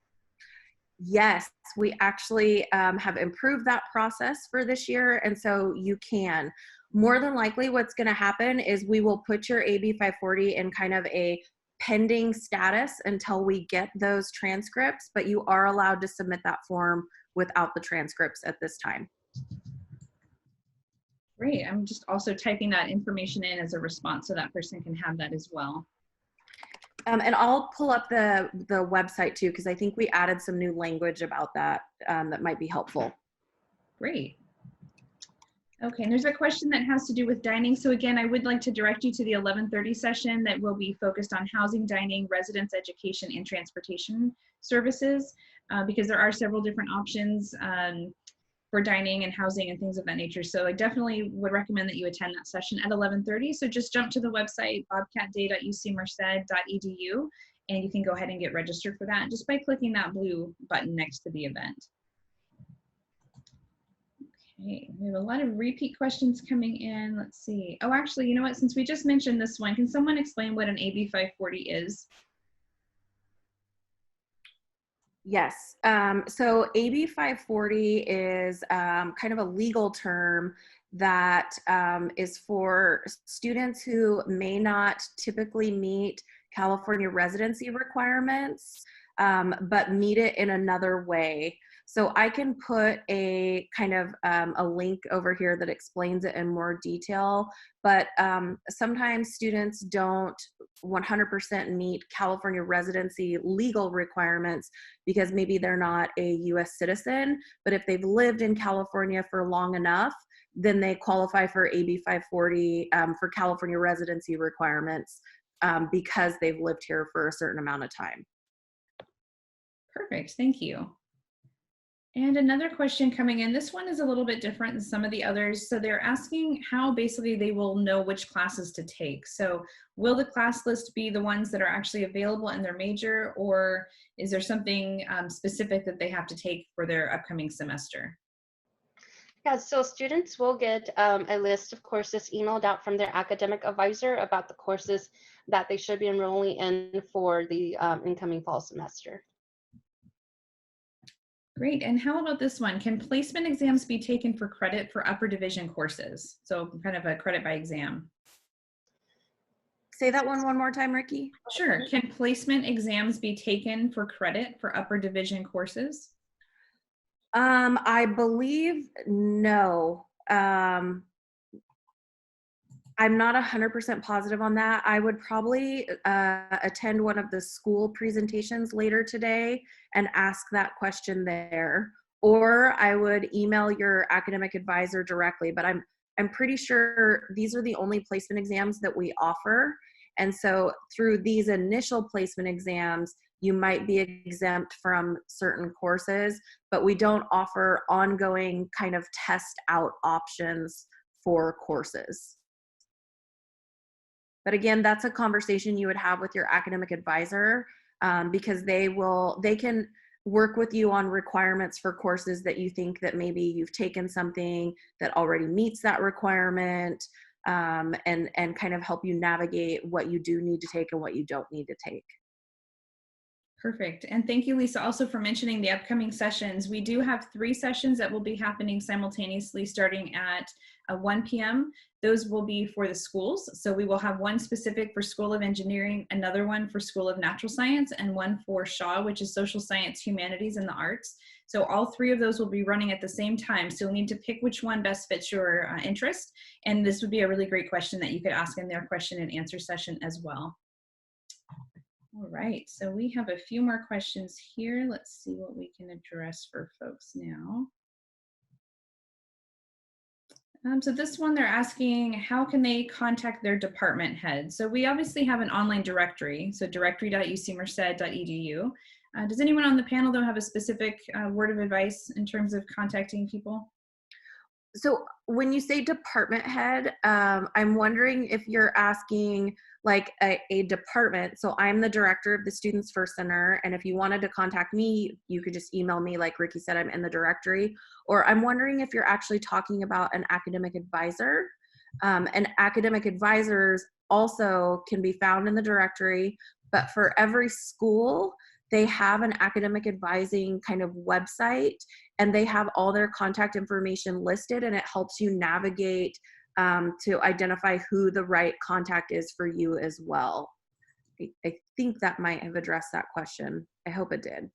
Yes, we actually have improved that process for this year, and so you can. More than likely what's going to happen is we will put your AB 540 in kind of a pending status until we get those transcripts, but you are allowed to submit that form without the transcripts at this time. Great. I'm just also typing that information in as a response so that person can have that as well. And I'll pull up the website too, because I think we added some new language about that that might be helpful. Great. Okay, and there's a question that has to do with dining. So again, I would like to direct you to the 11:30 session that will be focused on housing, dining, residence, education, and transportation services, because there are several different options for dining and housing and things of that nature. So I definitely would recommend that you attend that session at 11:30. So just jump to the website, bobcatday.ucmerced.edu, and you can go ahead and get registered for that just by clicking that blue button next to the event. Okay, we have a lot of repeat questions coming in. Let's see. Oh, actually, you know what? Since we just mentioned this one, can someone explain what an AB 540 is? Yes. So AB 540 is kind of a legal term that is for students who may not typically meet California residency requirements, but meet it in another way. So I can put a kind of a link over here that explains it in more detail, but sometimes students don't 100% meet California residency legal requirements because maybe they're not a US citizen, but if they've lived in California for long enough, then they qualify for AB 540 for California residency requirements because they've lived here for a certain amount of time. Perfect, thank you. And another question coming in, this one is a little bit different than some of the others. So they're asking how basically they will know which classes to take. So will the class list be the ones that are actually available in their major, or is there something specific that they have to take for their upcoming semester? Yeah, so students will get a list of courses emailed out from their academic advisor about the courses that they should be enrolling in for the incoming fall semester. Great, and how about this one? Can placement exams be taken for credit for upper division courses? So kind of a credit by exam. Say that one more time, Ricky. Sure, can placement exams be taken for credit for upper division courses? I believe no. I'm not 100% positive on that. I would probably attend one of the school presentations later today and ask that question there, or I would email your academic advisor directly, but I'm pretty sure these are the only placement exams that we offer. And so through these initial placement exams, you might be exempt from certain courses, but we don't offer ongoing kind of test out options for courses. But again, that's a conversation you would have with your academic advisor because they can work with you on requirements for courses that you think that maybe you've taken something that already meets that requirement, and kind of help you navigate what you do need to take and what you don't need to take. Perfect. And thank you, Lisa, also for mentioning the upcoming sessions. We do have 3 sessions that will be happening simultaneously starting at 1 p.m. Those will be for the schools. So we will have one specific for School of Engineering, another one for School of Natural Science, and one for Shaw, which is Social Science, Humanities, and the Arts. So all 3 of those will be running at the same time. So you'll need to pick which one best fits your interest. And this would be a really great question that you could ask in their question and answer session as well. All right, so we have a few more questions here. Let's see what we can address for folks now. So this one, they're asking, how can they contact their department head? So we obviously have an online directory, so directory.ucmerced.edu. Does anyone on the panel, though, have a specific word of advice in terms of contacting people? So when you say department head, I'm wondering if you're asking like a department. So I'm the director of the Students First Center. And if you wanted to contact me, you could just email me. Like Ricky said, I'm in the directory. Or I'm wondering if you're actually talking about an academic advisor. And academic advisors also can be found in the directory, but for every school, they have an academic advising kind of website, and they have all their contact information listed, and it helps you navigate to identify who the right contact is for you as well. I think that might have addressed that question. I hope it did.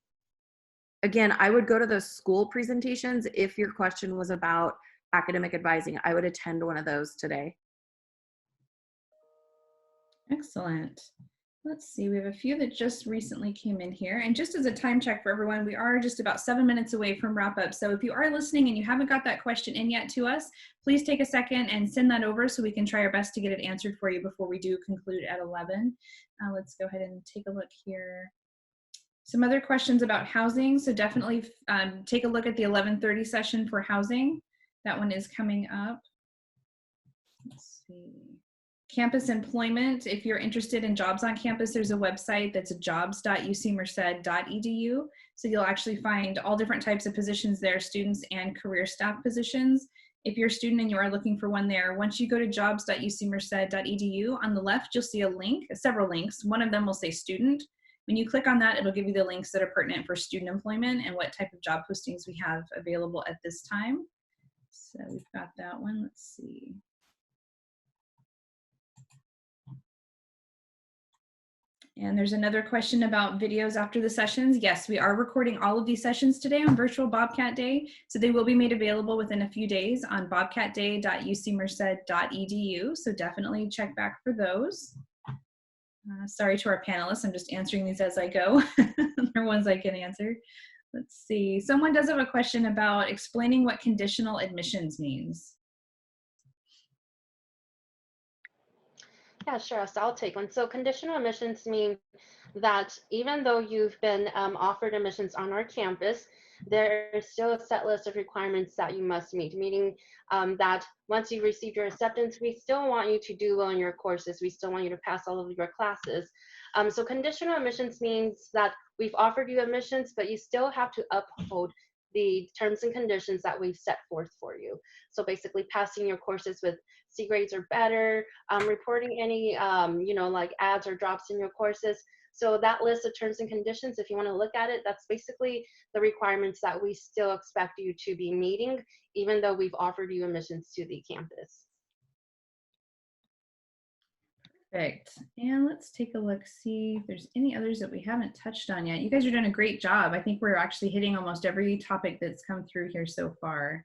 Again, I would go to those school presentations. If your question was about academic advising, I would attend one of those today. Excellent. Let's see, we have a few that just recently came in here. And just as a time check for everyone, we are just about 7 minutes away from wrap up. So if you are listening and you haven't got that question in yet to us, please take a second and send that over so we can try our best to get it answered for you before we do conclude at 11. Let's go ahead and take a look here. Some other questions about housing. So definitely take a look at the 11:30 session for housing. That one is coming up. Let's see. Campus employment, if you're interested in jobs on campus, there's a website that's jobs.ucmerced.edu. So you'll actually find all different types of positions there, students and career staff positions. If you're a student and you are looking for one there, once you go to jobs.ucmerced.edu, on the left, you'll see a link, several links. One of them will say student. When you click on that, it'll give you the links that are pertinent for student employment and what type of job postings we have available at this time. So we've got that one. Let's see. And there's another question about videos after the sessions. Yes, we are recording all of these sessions today on virtual Bobcat Day. So they will be made available within a few days on bobcatday.ucmerced.edu. So definitely check back for those. Sorry to our panelists, I'm just answering these as I go. They're ones I can answer. Let's see, someone does have a question about explaining what conditional admissions means. Yeah, sure. So I'll take one. So conditional admissions mean that even though you've been offered admissions on our campus, there's still a set list of requirements that you must meet, meaning that once you receive your acceptance, we still want you to do well in your courses. We still want you to pass all of your classes. So conditional admissions means that we've offered you admissions, but you still have to uphold the terms and conditions that we've set forth for you. So basically passing your courses with C grades or better, reporting any, like ads or drops in your courses. So that list of terms and conditions, if you want to look at it, that's basically the requirements that we still expect you to be meeting, even though we've offered you admissions to the campus. Perfect. And let's take a look, see if there's any others that we haven't touched on yet. You guys are doing a great job. I think we're actually hitting almost every topic that's come through here so far.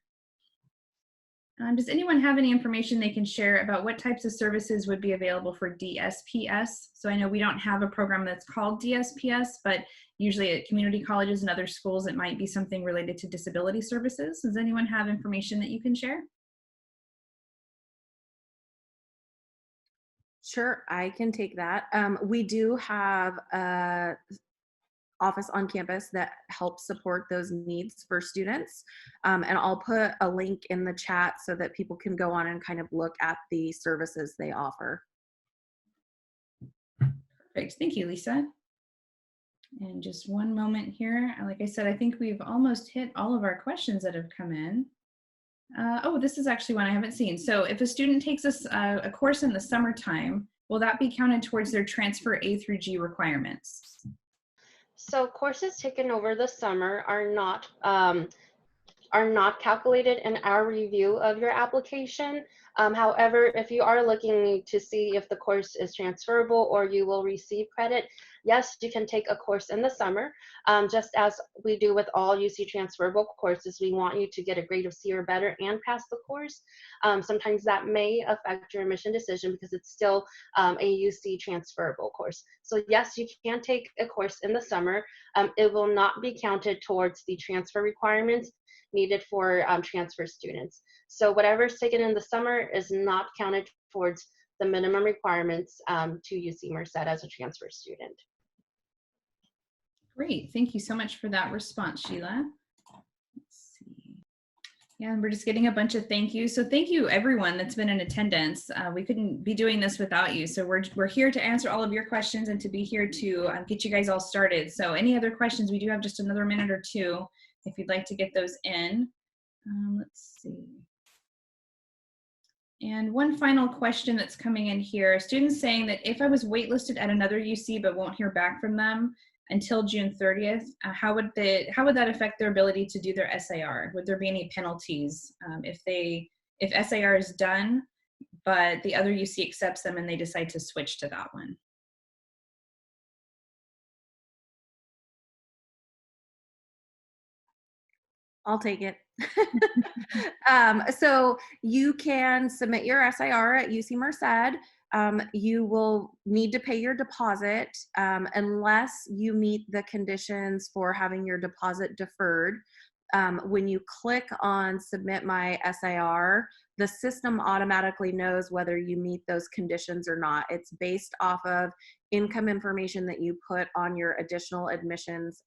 Does anyone have any information they can share about what types of services would be available for DSPS? So I know we don't have a program that's called DSPS, but usually at community colleges and other schools, it might be something related to disability services. Does anyone have information that you can share? Sure, I can take that. We do have a office on campus that helps support those needs for students. And I'll put a link in the chat so that people can go on and kind of look at the services they offer. Perfect, thank you, Lisa. And just one moment here. Like I said, I think we've almost hit all of our questions that have come in. Oh, this is actually one I haven't seen. So if a student takes a course in the summertime, will that be counted towards their transfer A through G requirements? So courses taken over the summer are not calculated in our review of your application. However, if you are looking to see if the course is transferable or you will receive credit, yes, you can take a course in the summer. Just as we do with all UC transferable courses, we want you to get a grade of C or better and pass the course. Sometimes that may affect your admission decision because it's still a UC transferable course. So yes, you can take a course in the summer. It will not be counted towards the transfer requirements needed for transfer students. So whatever's taken in the summer is not counted towards the minimum requirements to UC Merced as a transfer student. Great, thank you so much for that response, Sheila. Let's see. Yeah, and we're just getting a bunch of thank yous. So thank you everyone that's been in attendance. We couldn't be doing this without you. So we're here to answer all of your questions and to be here to get you guys all started. So any other questions, we do have just another minute or two if you'd like to get those in. Let's see. And one final question that's coming in here, students saying that if I was waitlisted at another UC but won't hear back from them until June 30th, how would that affect their ability to do their SAR? Would there be any penalties if SAR is done, but the other UC accepts them and they decide to switch to that one? I'll take it. So you can submit your SIR at UC Merced. You will need to pay your deposit unless you meet the conditions for having your deposit deferred. When you click on submit my SIR, the system automatically knows whether you meet those conditions or not. It's based off of income information that you put on your additional admissions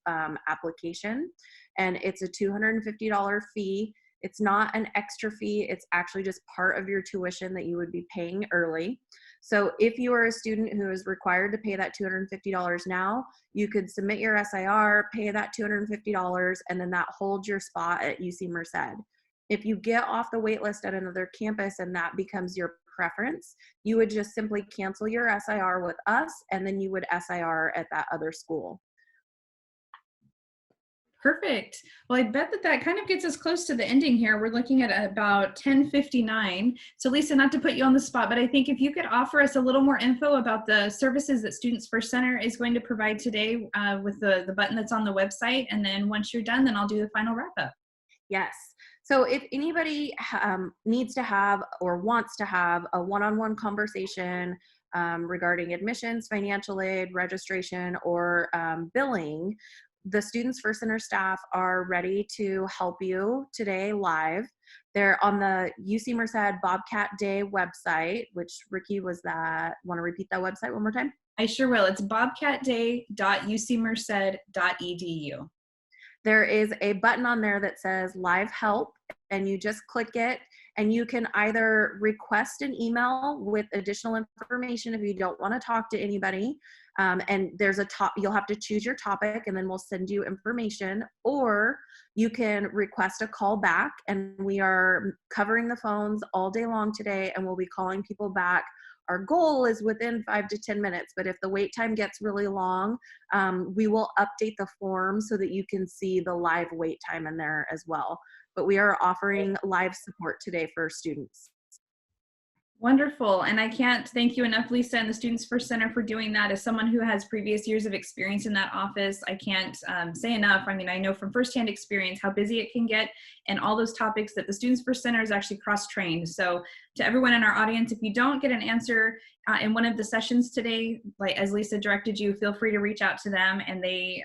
application. And it's a $250 fee. It's not an extra fee. It's actually just part of your tuition that you would be paying early. So if you are a student who is required to pay that $250 now, you could submit your SIR, pay that $250, and then that holds your spot at UC Merced. If you get off the wait list at another campus and that becomes your preference, you would just simply cancel your SIR with us, and then you would SIR at that other school. Perfect. Well, I bet that kind of gets us close to the ending here. We're looking at about 10:59. So Lisa, not to put you on the spot, but I think if you could offer us a little more info about the services that Students First Center is going to provide today with the button that's on the website. And then once you're done, then I'll do the final wrap up. Yes. So if anybody needs to have or wants to have a one-on-one conversation regarding admissions, financial aid, registration, or billing, the Students First Center staff are ready to help you today live. They're on the UC Merced Bobcat Day website, which Ricky, was that, want to repeat that website one more time? I sure will. It's bobcatday.ucmerced.edu. There is a button on there that says live help, and you just click it, and you can either request an email with additional information if you don't want to talk to anybody. And there's you'll have to choose your topic, and then we'll send you information, or you can request a call back, and we are covering the phones all day long today, and we'll be calling people back. Our goal is within 5 to 10 minutes, but if the wait time gets really long, we will update the form so that you can see the live wait time in there as well. But we are offering live support today for students. Wonderful. And I can't thank you enough, Lisa, and the Students First Center for doing that. As someone who has previous years of experience in that office, I can't say enough. I mean, I know from firsthand experience how busy it can get, and all those topics that the Students First Center is actually cross-trained. So to everyone in our audience, if you don't get an answer in one of the sessions today, like as Lisa directed you, feel free to reach out to them, and they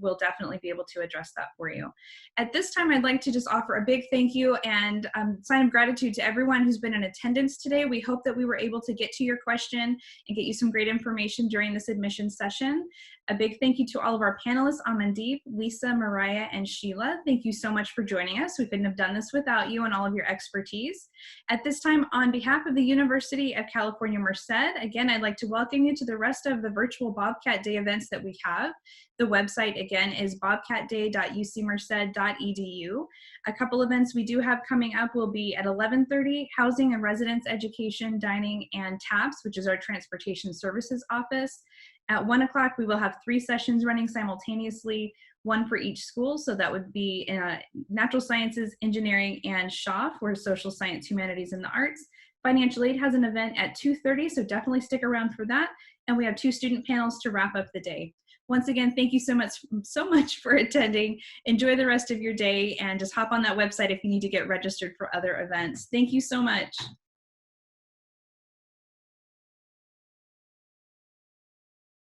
will definitely be able to address that for you. At this time, I'd like to just offer a big thank you and sign of gratitude to everyone who's been in attendance today. We hope that we were able to get to your question and get you some great information during this admission session. A big thank you to all of our panelists, Amandeep, Lisa, Mariah, and Sheila. Thank you so much for joining us. We couldn't have done this without you and all of your expertise. At this time, on behalf of the University of California, Merced, again, I'd like to welcome you to the rest of the virtual Bobcat Day events that we have. The website, again, is bobcatday.ucmerced.edu. A couple events we do have coming up will be at 11:30, Housing and Residence Education, Dining, and TAPS, which is our Transportation Services Office. At 1 o'clock, we will have 3 sessions running simultaneously, one for each school. So that would be Natural Sciences, Engineering, and SHA for Social Science, Humanities, and the Arts. Financial Aid has an event at 2:30, so definitely stick around for that. And we have 2 student panels to wrap up the day. Once again, thank you so much for attending. Enjoy the rest of your day, and just hop on that website if you need to get registered for other events. Thank you so much.